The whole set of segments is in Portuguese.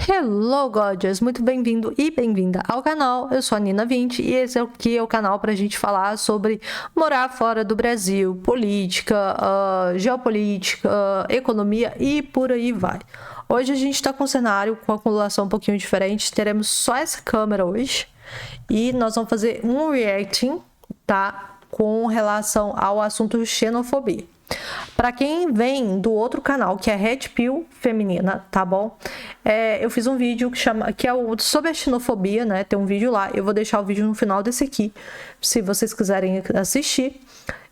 Hello, Gorgeous! Muito bem-vindo e bem-vinda ao canal. Eu sou a Nina20 e esse aqui é o canal para a gente falar sobre morar fora do Brasil, política, geopolítica, economia e por aí vai. Hoje a gente está com um cenário com acumulação um pouquinho diferente, teremos só essa câmera hoje e nós vamos fazer um reacting, tá? Com relação ao assunto xenofobia. Para quem vem do outro canal, que é Red Pill Feminina, tá bom? Eu fiz um vídeo que é sobre a xenofobia, né? Tem um vídeo lá, eu vou deixar o vídeo no final desse aqui, se vocês quiserem assistir.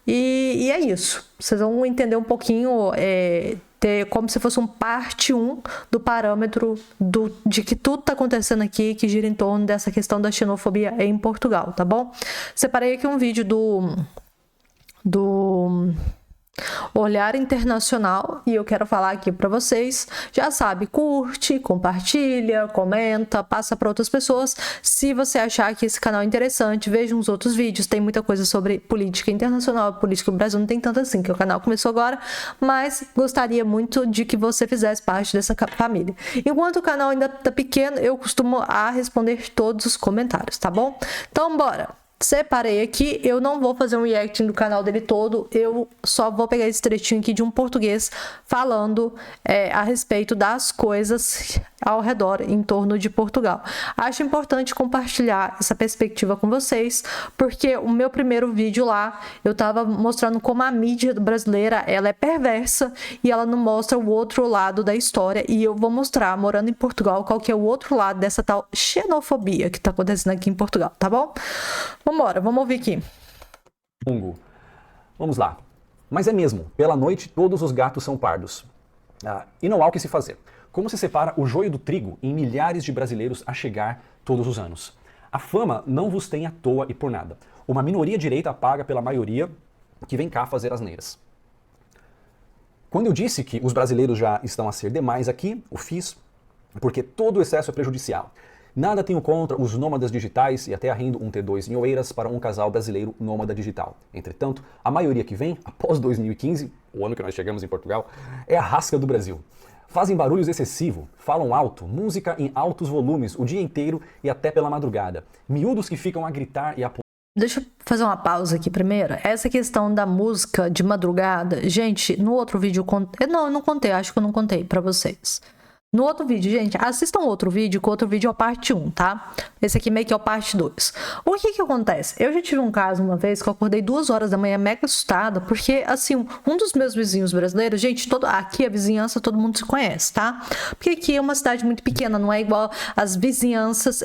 E é isso, vocês vão entender um pouquinho, como se fosse um parte 1 do parâmetro de que tudo tá acontecendo aqui, que gira em torno dessa questão da xenofobia em Portugal, tá bom? Separei aqui um vídeo do Olhar Internacional e eu quero falar aqui para vocês. Já sabe, curte, compartilha, comenta, passa para outras pessoas. Se você achar que esse canal é interessante, veja uns outros vídeos. Tem muita coisa sobre política internacional, política do Brasil não tem tanto assim, que o canal começou agora, mas gostaria muito de que você fizesse parte dessa família. Enquanto o canal ainda tá pequeno, eu costumo responder todos os comentários, tá bom? Então bora! Separei aqui, eu não vou fazer um reacting do canal dele todo, eu só vou pegar esse trechinho aqui de um português falando a respeito das coisas ao redor, em torno de Portugal. Acho importante compartilhar essa perspectiva com vocês, porque o meu primeiro vídeo lá, eu tava mostrando como a mídia brasileira, ela é perversa e ela não mostra o outro lado da história, e eu vou mostrar, morando em Portugal, qual que é o outro lado dessa tal xenofobia que tá acontecendo aqui em Portugal, tá bom? Vambora, vamos ouvir aqui. Vamos lá. Mas é mesmo, pela noite todos os gatos são pardos. E não há o que se fazer. Como se separa o joio do trigo em milhares de brasileiros a chegar todos os anos? A fama não vos tem à toa e por nada. Uma minoria direita paga pela maioria que vem cá fazer asneiras. Quando eu disse que os brasileiros já estão a ser demais aqui, o fiz, porque todo o excesso é prejudicial. Nada tenho contra os nômadas digitais e até arrendo um T2 em Oeiras para um casal brasileiro nômada digital. Entretanto, a maioria que vem, após 2015, o ano que nós chegamos em Portugal, é a rasca do Brasil. Fazem barulhos excessivos, falam alto, música em altos volumes o dia inteiro e até pela madrugada. Miúdos que ficam a gritar e a... Deixa eu fazer uma pausa aqui primeiro. Essa questão da música de madrugada, gente, no outro vídeo eu contei... Não, eu não contei, acho que eu não contei pra vocês. No outro vídeo, gente, assistam outro vídeo, que o outro vídeo é o parte 1, tá? Esse aqui meio que é o parte 2. O que que acontece? Eu já tive um caso uma vez que eu acordei 2 horas da manhã mega assustada, porque, assim, um dos meus vizinhos brasileiros, gente, aqui a vizinhança todo mundo se conhece, tá? Porque aqui é uma cidade muito pequena, não é igual as vizinhanças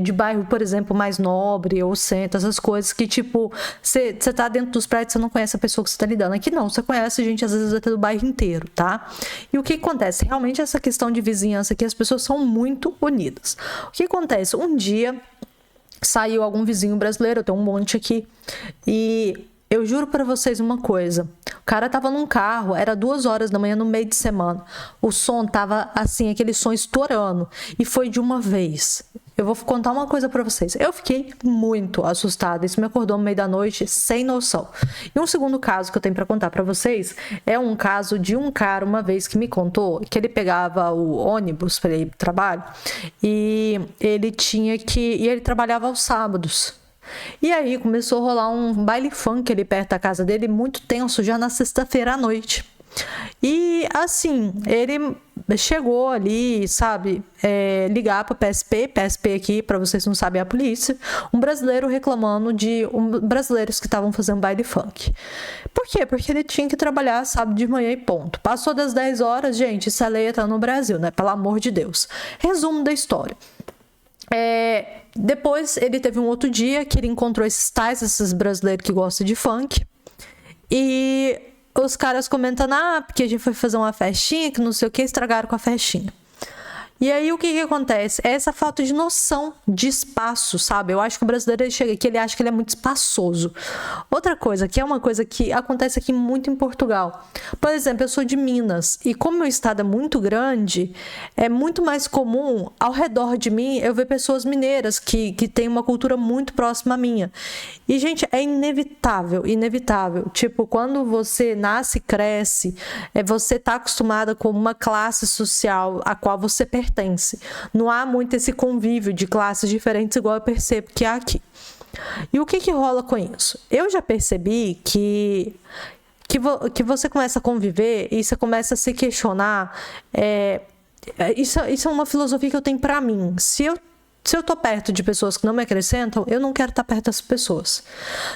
de bairro, por exemplo, mais nobre ou centro, essas coisas que, tipo, você tá dentro dos prédios, você não conhece a pessoa que você tá lidando. Aqui não, você conhece gente, às vezes, até do bairro inteiro, tá? E o que acontece? Realmente, essa questão de vizinhança aqui, as pessoas são muito unidas. O que acontece? Um dia, saiu algum vizinho brasileiro, eu tenho um monte aqui, e... eu juro pra vocês uma coisa, o cara tava num carro, era 2 horas da manhã no meio de semana, o som tava assim, aquele som estourando, e foi de uma vez. Eu vou contar uma coisa pra vocês, eu fiquei muito assustada, isso me acordou no meio da noite, sem noção. E um segundo caso que eu tenho pra contar pra vocês, é um caso de um cara, uma vez, que me contou, que ele pegava o ônibus pra ir pro trabalho, e ele trabalhava aos sábados. E aí começou a rolar um baile funk ali perto da casa dele, muito tenso, já na sexta-feira à noite. E assim, ele chegou ali, sabe, ligar para PSP aqui, para vocês não sabem, é a polícia, um brasileiro reclamando de brasileiros que estavam fazendo baile funk. Por quê? Porque ele tinha que trabalhar sábado de manhã e ponto. Passou das 10 horas, gente, isso é lei, tá no Brasil, né? Pelo amor de Deus. Resumo da história. Depois ele teve um outro dia que ele encontrou esses brasileiros que gostam de funk, e os caras comentando, porque a gente foi fazer uma festinha, que não sei o que, estragaram com a festinha. E aí o que que acontece? É essa falta de noção de espaço, sabe? Eu acho que o brasileiro ele chega aqui, ele acha que ele é muito espaçoso. Outra coisa, que é uma coisa que acontece aqui muito em Portugal. Por exemplo, eu sou de Minas, e como meu estado é muito grande, é muito mais comum, ao redor de mim, eu ver pessoas mineiras que têm uma cultura muito próxima à minha. E, gente, é inevitável, inevitável. Tipo, quando você nasce e cresce, você tá acostumada com uma classe social a qual você pertence. pertence. Não há muito esse convívio de classes diferentes igual eu percebo que há aqui. E o que rola com isso? Eu já percebi que você começa a conviver e você começa a se questionar. Isso é uma filosofia que eu tenho pra mim. Se eu tô perto de pessoas que não me acrescentam, eu não quero estar perto dessas pessoas.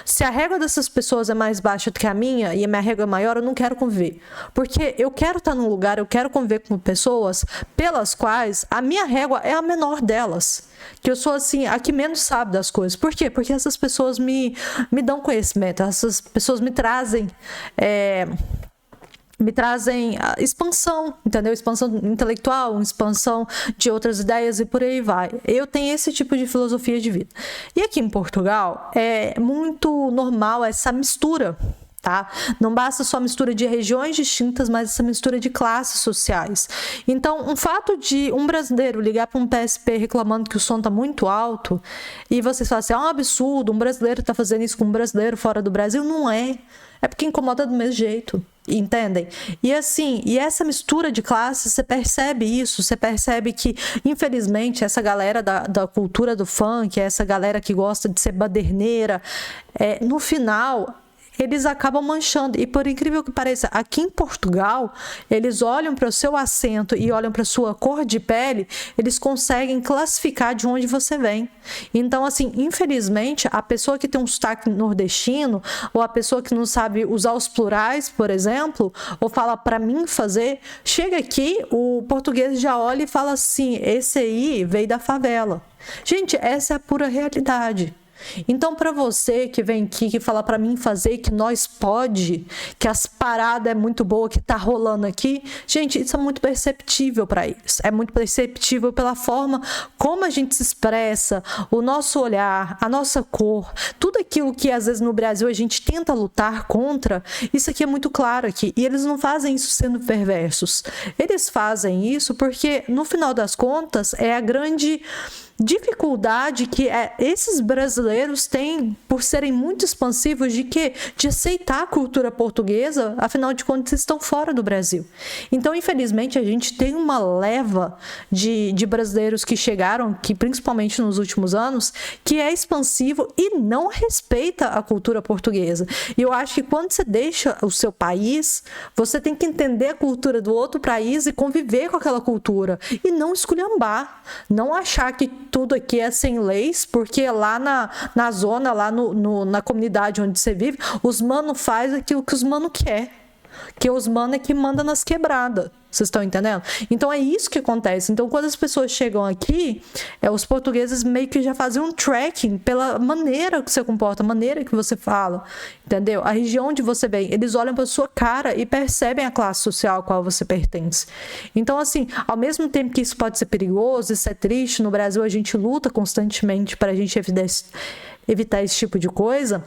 Se a régua dessas pessoas é mais baixa do que a minha e a minha régua é maior, eu não quero conviver. Porque eu quero estar num lugar, eu quero conviver com pessoas pelas quais a minha régua é a menor delas. Que eu sou assim, a que menos sabe das coisas. Por quê? Porque essas pessoas me dão conhecimento, essas pessoas me trazem expansão, entendeu? Expansão intelectual, expansão de outras ideias e por aí vai. Eu tenho esse tipo de filosofia de vida. E aqui em Portugal é muito normal essa mistura, tá? Não basta só mistura de regiões distintas, mas essa mistura de classes sociais. Então, um fato de um brasileiro ligar para um PSP reclamando que o som está muito alto e vocês falam assim, é um absurdo, um brasileiro está fazendo isso com um brasileiro fora do Brasil, não é. É porque incomoda do mesmo jeito, entendem? E assim, e essa mistura de classes, você percebe isso, você percebe que, infelizmente, essa galera da cultura do funk, essa galera que gosta de ser baderneira, no final, eles acabam manchando. E por incrível que pareça, aqui em Portugal, eles olham para o seu acento e olham para a sua cor de pele, eles conseguem classificar de onde você vem. Então, assim, infelizmente, a pessoa que tem um sotaque nordestino, ou a pessoa que não sabe usar os plurais, por exemplo, ou fala para mim fazer, chega aqui, o português já olha e fala assim, esse aí veio da favela. Gente, essa é a pura realidade. Então, para você que vem aqui, que fala para mim fazer, que nós pode, que as paradas é muito boa, que tá rolando aqui, gente, isso é muito perceptível para eles. É muito perceptível pela forma como a gente se expressa, o nosso olhar, a nossa cor, tudo aquilo que às vezes no Brasil a gente tenta lutar contra, isso aqui é muito claro aqui. E eles não fazem isso sendo perversos. Eles fazem isso porque, no final das contas, é a grande dificuldade que esses brasileiros têm por serem muito expansivos de aceitar a cultura portuguesa, afinal de contas estão fora do Brasil. Então, infelizmente, a gente tem uma leva de brasileiros que chegaram, que principalmente nos últimos anos, que é expansivo e não respeita a cultura portuguesa. E eu acho que quando você deixa o seu país, você tem que entender a cultura do outro país e conviver com aquela cultura e não esculhambar, não achar que tudo aqui é sem leis, porque lá na zona, lá na comunidade onde você vive, os mano faz aquilo que os mano quer. Que os mano é que manda nas quebradas. Vocês estão entendendo? Então é isso que acontece. Então quando as pessoas chegam aqui, os portugueses meio que já fazem um tracking pela maneira que você comporta, a maneira que você fala, entendeu? A região onde você vem, eles olham para sua cara e percebem a classe social a qual você pertence. Então assim, ao mesmo tempo que isso pode ser perigoso, isso é triste, no Brasil a gente luta constantemente para a gente evitar esse tipo de coisa.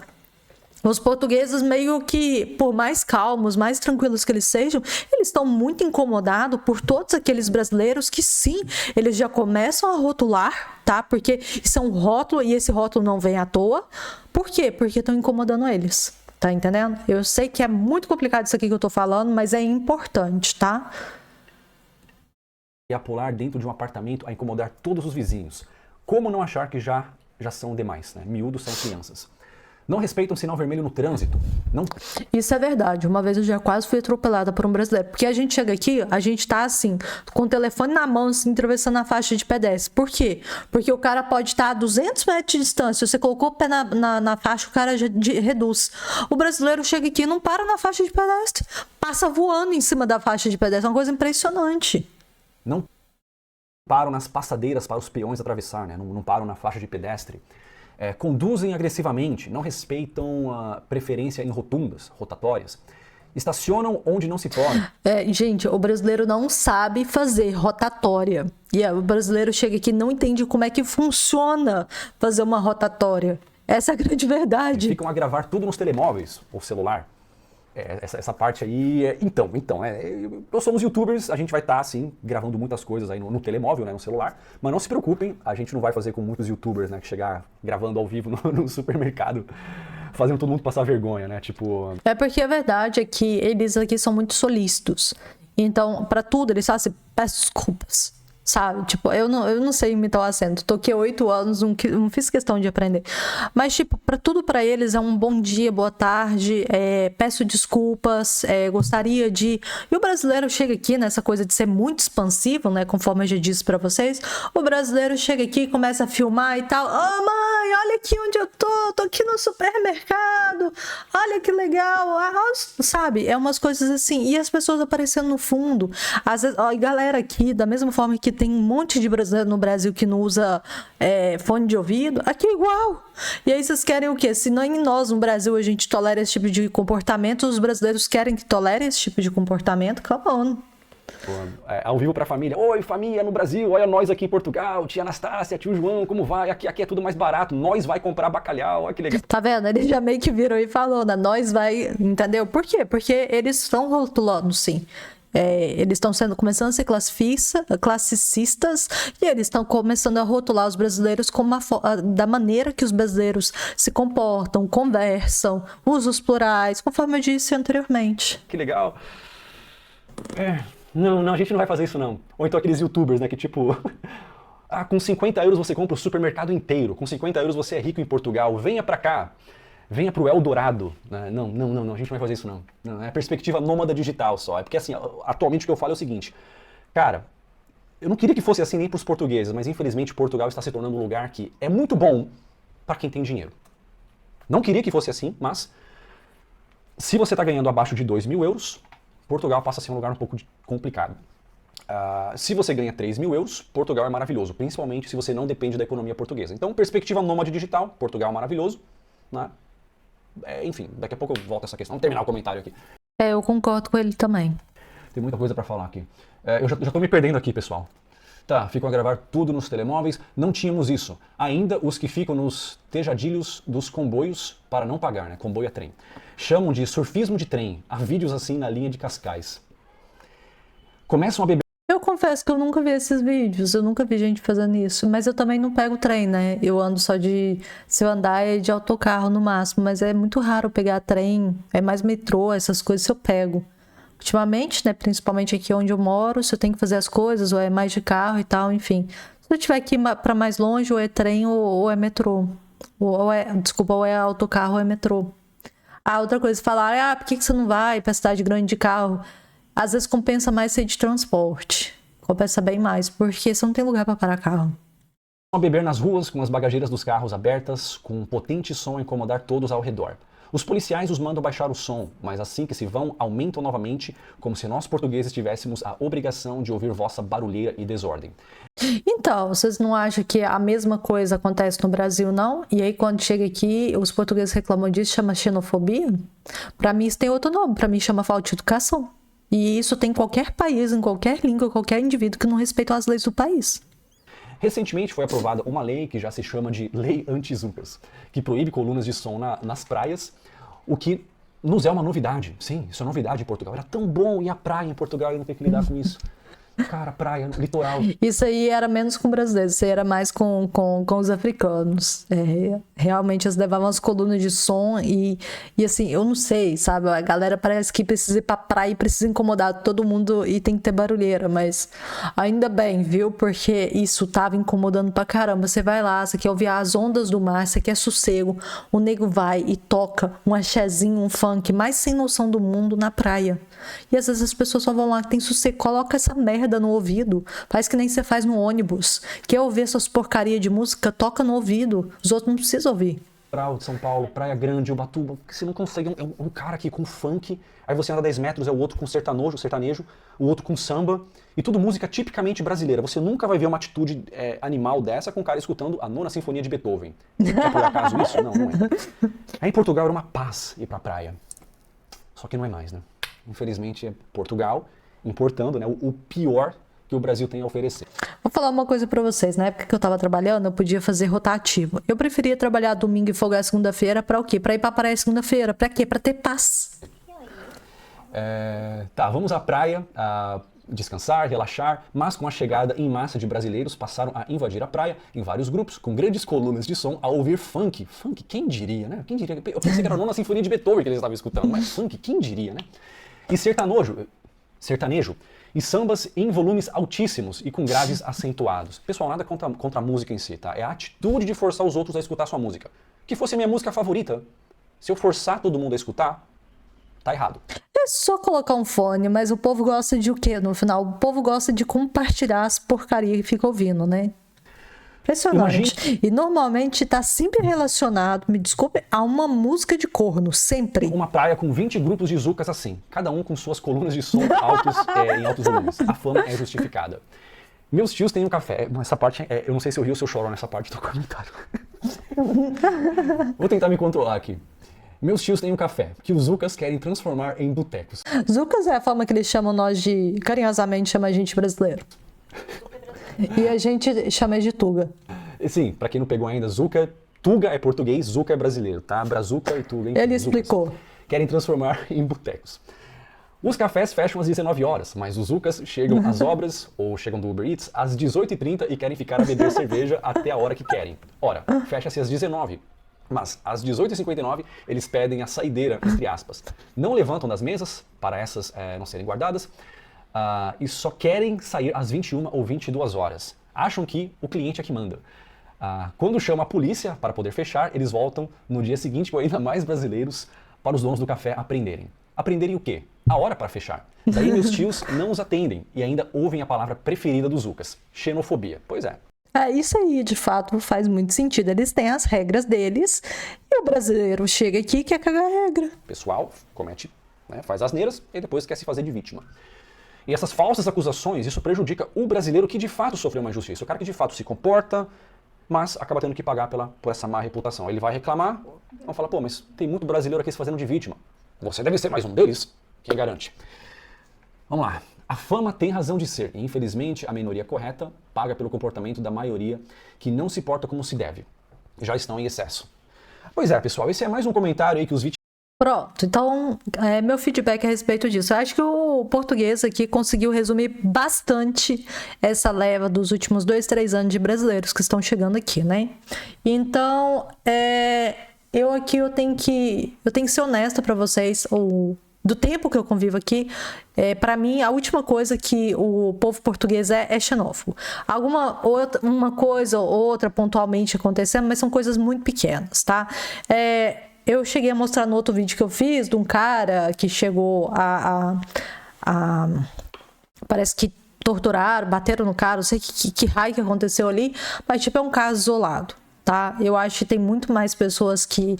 Os portugueses meio que, por mais calmos, mais tranquilos que eles sejam, eles estão muito incomodados por todos aqueles brasileiros que sim, eles já começam a rotular, tá? Porque isso é um rótulo e esse rótulo não vem à toa. Por quê? Porque estão incomodando eles, tá entendendo? Eu sei que é muito complicado isso aqui que eu tô falando, mas é importante, tá? E a pular dentro de um apartamento a incomodar todos os vizinhos. Como não achar que já são demais, né? Miúdos são crianças. Não respeitam o sinal vermelho no trânsito. Não... Isso é verdade. Uma vez eu já quase fui atropelada por um brasileiro. Porque a gente chega aqui, a gente tá assim, com o telefone na mão, assim, atravessando a faixa de pedestre. Por quê? Porque o cara pode estar a 200 metros de distância. Você colocou o pé na faixa, o cara já reduz. O brasileiro chega aqui e não para na faixa de pedestre. Passa voando em cima da faixa de pedestre. É uma coisa impressionante. Não param nas passadeiras para os peões atravessar, né? Não param na faixa de pedestre. Conduzem agressivamente, não respeitam a preferência em rotatórias, estacionam onde não se pode. Gente, o brasileiro não sabe fazer rotatória. E o brasileiro chega aqui e não entende como é que funciona fazer uma rotatória. Essa é a grande verdade. Ficam a gravar tudo nos telemóveis ou celular. Essa parte aí, nós somos youtubers, a gente vai estar assim, gravando muitas coisas aí no telemóvel, né, no celular, mas não se preocupem, a gente não vai fazer como muitos youtubers, né, que chegar gravando ao vivo no supermercado, fazendo todo mundo passar vergonha, né, tipo... Porque a verdade é que eles aqui são muito solícitos, então, para tudo, eles falam assim, peço desculpas. Sabe? Tipo, eu não sei imitar o acento. Tô aqui há 8 anos, não fiz questão de aprender. Mas, tipo, pra tudo pra eles é um bom dia, boa tarde, peço desculpas, gostaria de... E o brasileiro chega aqui nessa coisa de ser muito expansivo, né? Conforme eu já disse pra vocês. O brasileiro chega aqui e começa a filmar e tal. Oh, mãe, olha aqui onde eu tô aqui no supermercado. Olha que legal. Sabe? É umas coisas assim. E as pessoas aparecendo no fundo. Às vezes, ó, e galera aqui, da mesma forma que tem um monte de brasileiro no Brasil que não usa fone de ouvido, aqui é igual. E aí vocês querem o quê? Se não em nós, no Brasil, a gente tolera esse tipo de comportamento, os brasileiros querem que tolere esse tipo de comportamento, come on. Ao vivo pra família. Oi, família no Brasil, olha nós aqui em Portugal, tia Anastácia, tio João, como vai? Aqui é tudo mais barato, nós vai comprar bacalhau, olha que legal. Tá vendo? Ele já meio que virou e falou, né? Nós vai, entendeu? Por quê? Porque eles estão rotulando, sim. Eles estão começando a ser classicistas e eles estão começando a rotular os brasileiros como da maneira que os brasileiros se comportam, conversam, usos plurais, conforme eu disse anteriormente. Que legal. Não, a gente não vai fazer isso não. Ou então aqueles youtubers, né, que tipo... com 50 euros você compra o supermercado inteiro, com 50 euros você é rico em Portugal, venha pra cá. Venha pro Eldorado. Não, a gente não vai fazer isso não. É a perspectiva nômada digital só. É porque assim, atualmente o que eu falo é o seguinte. Cara, eu não queria que fosse assim nem pros portugueses, mas infelizmente Portugal está se tornando um lugar que é muito bom para quem tem dinheiro. Não queria que fosse assim, mas se você está ganhando abaixo de 2.000 euros, Portugal passa a ser um lugar um pouco complicado. Se você ganha 3.000 euros, Portugal é maravilhoso, principalmente se você não depende da economia portuguesa. Então, perspectiva nômade digital, Portugal é maravilhoso, né? Enfim, daqui a pouco eu volto a essa questão. Vamos terminar o comentário aqui. Eu concordo com ele também. Tem muita coisa pra falar aqui. Eu já tô me perdendo aqui, pessoal. Tá, ficam a gravar tudo nos telemóveis. Não tínhamos isso. Ainda os que ficam nos tejadilhos dos comboios para não pagar, né? Comboio é trem. Chamam de surfismo de trem. Há vídeos assim na linha de Cascais. Começam a beber. Eu confesso que eu nunca vi esses vídeos, eu nunca vi gente fazendo isso, mas eu também não pego trem, né? Eu ando só se eu andar é de autocarro no máximo, mas é muito raro pegar trem, é mais metrô, essas coisas eu pego. Ultimamente, né, principalmente aqui onde eu moro, se eu tenho que fazer as coisas, ou é mais de carro e tal, enfim. Se eu tiver que ir pra mais longe, ou é trem ou é metrô. Ou é autocarro ou é metrô. Outra coisa, falar, por que você não vai pra cidade grande de carro? Às vezes compensa mais ser de transporte. Compensa bem mais, porque você não tem lugar para parar carro. A beber nas ruas com as bagageiras dos carros abertas, com um potente som a incomodar todos ao redor. Os policiais os mandam baixar o som, mas assim que se vão, aumentam novamente, como se nós portugueses tivéssemos a obrigação de ouvir vossa barulheira e desordem. Então, vocês não acham que a mesma coisa acontece no Brasil, não? E aí, quando chega aqui, os portugueses reclamam disso, chama xenofobia? Para mim, isso tem outro nome. Para mim, chama falta de educação. E isso tem em qualquer país, em qualquer língua, qualquer indivíduo que não respeita as leis do país. Recentemente foi aprovada uma lei que já se chama de Lei Anti-Zucas, que proíbe colunas de som nas praias, o que nos é uma novidade. Sim, isso é novidade em Portugal. Era tão bom ir à praia em Portugal e não ter que lidar com isso. Cara, praia, litoral. Isso aí era menos com brasileiros, isso aí era mais com os africanos. Realmente eles levavam as colunas de som e assim, eu não sei, sabe? A galera parece que precisa ir pra praia e precisa incomodar todo mundo e tem que ter barulheira, mas ainda bem, viu? Porque isso tava incomodando pra caramba. Você vai lá, você quer ouvir as ondas do mar, você quer sossego, o nego vai e toca um axézinho, um funk mais sem noção do mundo na praia. E às vezes as pessoas só vão lá que tem sossego, coloca essa merda no ouvido, faz que nem você faz no ônibus. Quer ouvir essas porcaria de música? Toca no ouvido, os outros não precisam ouvir. De São Paulo, Praia Grande, Ubatuba, que você não consegue, um cara aqui com funk, aí você anda 10 metros, é o outro com sertanejo, o outro com samba, e tudo música tipicamente brasileira. Você nunca vai ver uma atitude animal dessa com o cara escutando a Nona Sinfonia de Beethoven. É por acaso isso? Não é. Aí em Portugal era uma paz ir pra praia. Só que não é mais, né? Infelizmente é Portugal importando, né, o pior que o Brasil tem a oferecer. Vou falar uma coisa pra vocês. Na época que eu tava trabalhando, eu podia fazer rotativo. Eu preferia trabalhar domingo e folgar segunda-feira pra o quê? Pra ir pra praia segunda-feira. Pra quê? Pra ter paz. Tá, vamos à praia, descansar, relaxar, mas com a chegada em massa de brasileiros passaram a invadir a praia em vários grupos, com grandes colunas de som, a ouvir funk. Funk, quem diria, né? Quem diria? Eu pensei que era a Nona Sinfonia de Beethoven que eles estavam escutando, mas funk, quem diria, né? E sertanejo, e sambas em volumes altíssimos e com graves acentuados. Pessoal, nada contra a música em si, tá? É a atitude de forçar os outros a escutar sua música. Que fosse a minha música favorita. Se eu forçar todo mundo a escutar, tá errado. É só colocar um fone, mas o povo gosta de o quê no final? O povo gosta de compartilhar as porcarias que fica ouvindo, né? Impressionante. E normalmente tá sempre relacionado, me desculpe, a uma música de corno, sempre. Uma praia com 20 grupos de zucas assim, cada um com suas colunas de som altos, em altos volumes. A fama é justificada. Meus tios têm um café, essa parte, eu não sei se eu rio ou se eu choro nessa parte do comentário. Vou tentar me controlar aqui. Meus tios têm um café, que os zucas querem transformar em botecos. Zucas é a forma que eles chamam nós de, carinhosamente, chama a gente brasileiro. E a gente chama de Tuga. Sim, pra quem não pegou ainda, Zuca, Tuga é português, Zuca é brasileiro, tá? Brazuca e Tuga, enfim, ele explicou. Zucas. Querem transformar em botecos. Os cafés fecham às 19 horas, mas os Zucas chegam às obras, ou chegam do Uber Eats, às 18h30 e querem ficar a beber cerveja até a hora que querem. Ora, fecha-se às 19h. Mas, às 18h59, eles pedem a saideira, entre aspas. Não levantam das mesas, para essas não serem guardadas, e só querem sair às 21 ou 22 horas. Acham que o cliente é que manda. Quando chama a polícia para poder fechar, eles voltam no dia seguinte com ainda mais brasileiros para os donos do café aprenderem. Aprenderem o quê? A hora para fechar. Daí meus tios não os atendem e ainda ouvem a palavra preferida dos Zucas, xenofobia. Pois é. Isso aí, de fato, faz muito sentido. Eles têm as regras deles e o brasileiro chega aqui e quer cagar a regra. O pessoal comete, faz asneiras e depois quer se fazer de vítima. E essas falsas acusações, isso prejudica o brasileiro que de fato sofreu uma injustiça. O cara que de fato se comporta, mas acaba tendo que pagar por essa má reputação. Ele vai reclamar, vão falar, pô, mas tem muito brasileiro aqui se fazendo de vítima. Você deve ser mais um deles, quem garante? Vamos lá. A fama tem razão de ser, e infelizmente a minoria correta paga pelo comportamento da maioria que não se porta como se deve. Já estão em excesso. Pois é, pessoal, esse é mais um comentário aí que os vítimas... Pronto, então meu feedback a respeito disso. Eu acho que o português aqui conseguiu resumir bastante essa leva dos últimos 2-3 anos de brasileiros que estão chegando aqui, né? Então, eu tenho que ser honesta para vocês, ou do tempo que eu convivo aqui, para mim, a última coisa que o povo português é xenófobo. Uma coisa ou outra pontualmente acontecendo, mas são coisas muito pequenas, tá? Eu cheguei a mostrar no outro vídeo que eu fiz de um cara que chegou parece que torturaram, bateram no cara, não sei que raio que aconteceu ali, mas tipo é um caso isolado, tá? Eu acho que tem muito mais pessoas que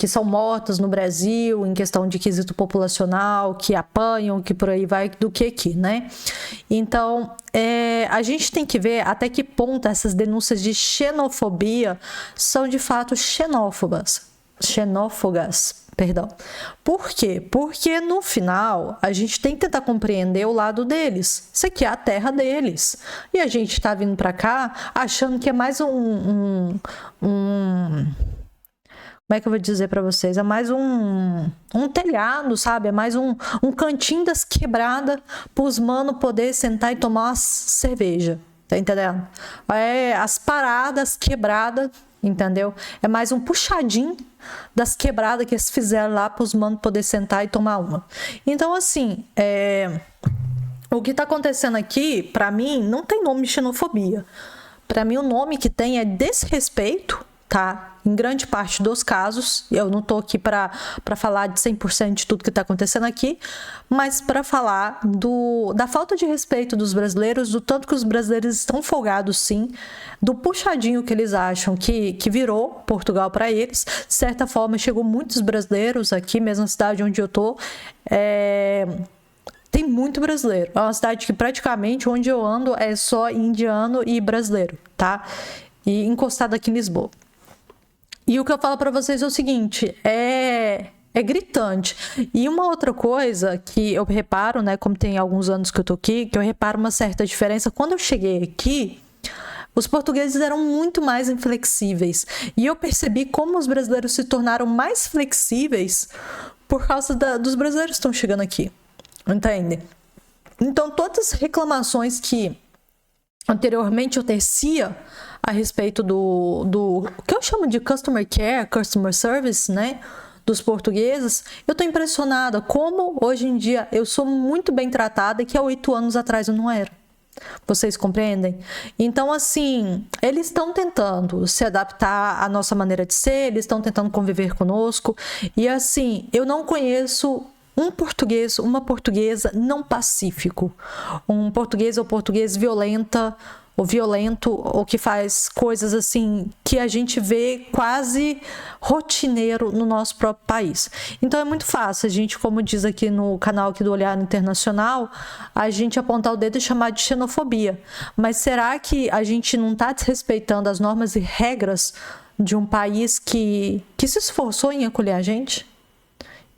são mortas no Brasil em questão de quesito populacional, que apanham, que por aí vai, do que aqui, né? Então, a gente tem que ver até que ponto essas denúncias de xenofobia são de fato xenófogas, perdão. Por quê? Porque no final a gente tem que tentar compreender o lado deles. Isso aqui é a terra deles. E a gente tá vindo pra cá achando que é mais como é que eu vou dizer pra vocês? É mais um telhado, sabe? É mais um cantinho das quebradas pros mano poder sentar e tomar uma cerveja. Tá entendendo? As paradas quebradas, entendeu? É mais um puxadinho das quebradas que eles fizeram lá para os manos poder sentar e tomar uma. Então, assim, o que tá acontecendo aqui, para mim, não tem nome de xenofobia. Para mim, o nome que tem é desrespeito, tá? Em grande parte dos casos, eu não tô aqui para falar de 100% de tudo que tá acontecendo aqui, mas para falar da falta de respeito dos brasileiros, do tanto que os brasileiros estão folgados sim, do puxadinho que eles acham que virou Portugal para eles. De certa forma, chegou muitos brasileiros aqui, mesmo na cidade onde eu tô, tem muito brasileiro. É uma cidade que praticamente onde eu ando é só indiano e brasileiro, tá? E encostado aqui em Lisboa. E o que eu falo para vocês é o seguinte, é gritante. E uma outra coisa que eu reparo, né, como tem alguns anos que eu tô aqui, que eu reparo uma certa diferença. Quando eu cheguei aqui, os portugueses eram muito mais inflexíveis. E eu percebi como os brasileiros se tornaram mais flexíveis por causa dos brasileiros que estão chegando aqui. Entende? Então, todas as reclamações que anteriormente eu tecia a respeito do que eu chamo de customer care, customer service, né, dos portugueses, eu tô impressionada como hoje em dia eu sou muito bem tratada que há 8 anos atrás eu não era. Vocês compreendem? Então, assim, eles estão tentando se adaptar à nossa maneira de ser, eles estão tentando conviver conosco. E, assim, eu não conheço um português, uma portuguesa não pacífico. Um português ou português violenta ou violento, ou que faz coisas assim que a gente vê quase rotineiro no nosso próprio país. Então é muito fácil a gente, como diz aqui no canal aqui do Olhar Internacional, a gente apontar o dedo e chamar de xenofobia. Mas será que a gente não está desrespeitando as normas e regras de um país que se esforçou em acolher a gente?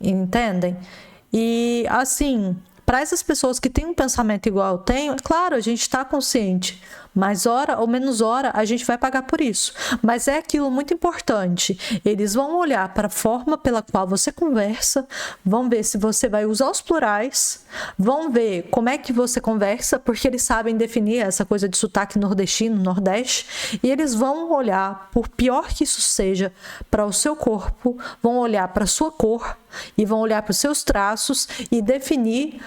Entendem? E assim, para essas pessoas que têm um pensamento igual eu tenho, é claro, a gente está consciente, mas hora ou menos hora a gente vai pagar por isso. Mas é aquilo muito importante, eles vão olhar para a forma pela qual você conversa, vão ver se você vai usar os plurais, vão ver como é que você conversa, porque eles sabem definir essa coisa de sotaque nordestino, nordeste, e eles vão olhar, por pior que isso seja, para o seu corpo, vão olhar para a sua cor, e vão olhar para os seus traços e definir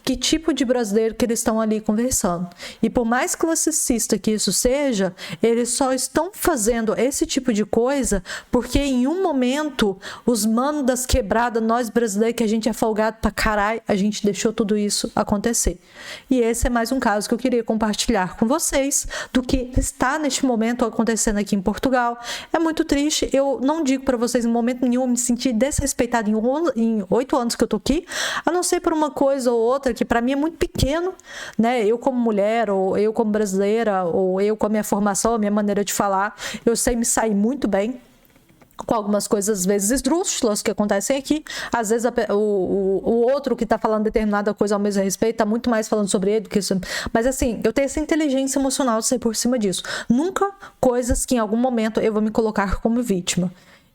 que tipo de brasileiro que eles estão ali conversando. E por mais classicista que isso seja, eles só estão fazendo esse tipo de coisa porque em um momento os manos das quebradas, nós brasileiros que a gente é folgado pra caralho, a gente deixou tudo isso acontecer. E esse é mais um caso que eu queria compartilhar com vocês do que está neste momento acontecendo aqui em Portugal. É muito triste, eu não digo para vocês em momento nenhum me sentir desrespeitada em 8 anos que eu tô aqui, a não ser por uma coisa ou outra que para mim é muito pequeno, né? Eu como mulher, ou eu como brasileira, ou eu com a minha formação, a minha maneira de falar, eu sei me sair muito bem com algumas coisas, às vezes, esdrúxulas que acontecem aqui. Às vezes, o outro que está falando determinada coisa ao mesmo respeito está muito mais falando sobre ele do que isso. Mas, assim, eu tenho essa inteligência emocional de sair por cima disso. Nunca coisas que, em algum momento, eu vou me colocar como vítima.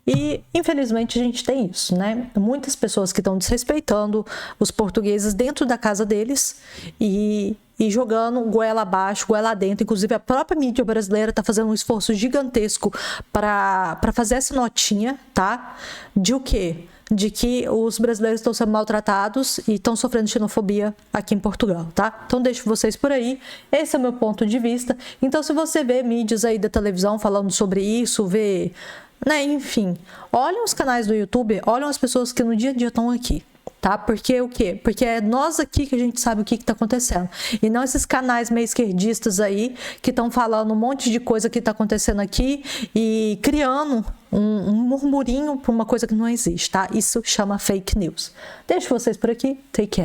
E, infelizmente, a gente tem isso, né? Muitas pessoas que estão desrespeitando os portugueses dentro da casa deles e jogando goela abaixo, goela adentro. Inclusive, a própria mídia brasileira está fazendo um esforço gigantesco para fazer essa notinha, tá? De o quê? De que os brasileiros estão sendo maltratados e estão sofrendo xenofobia aqui em Portugal, tá? Então, deixo vocês por aí. Esse é o meu ponto de vista. Então, se você vê mídias aí da televisão falando sobre isso, vê... né? Enfim, olhem os canais do YouTube, olhem as pessoas que no dia a dia estão aqui, tá? Porque o quê? Porque é nós aqui que a gente sabe o que está acontecendo. E não esses canais meio esquerdistas aí que estão falando um monte de coisa que está acontecendo aqui e criando um murmurinho por uma coisa que não existe, tá? Isso chama fake news. Deixo vocês por aqui. Take care.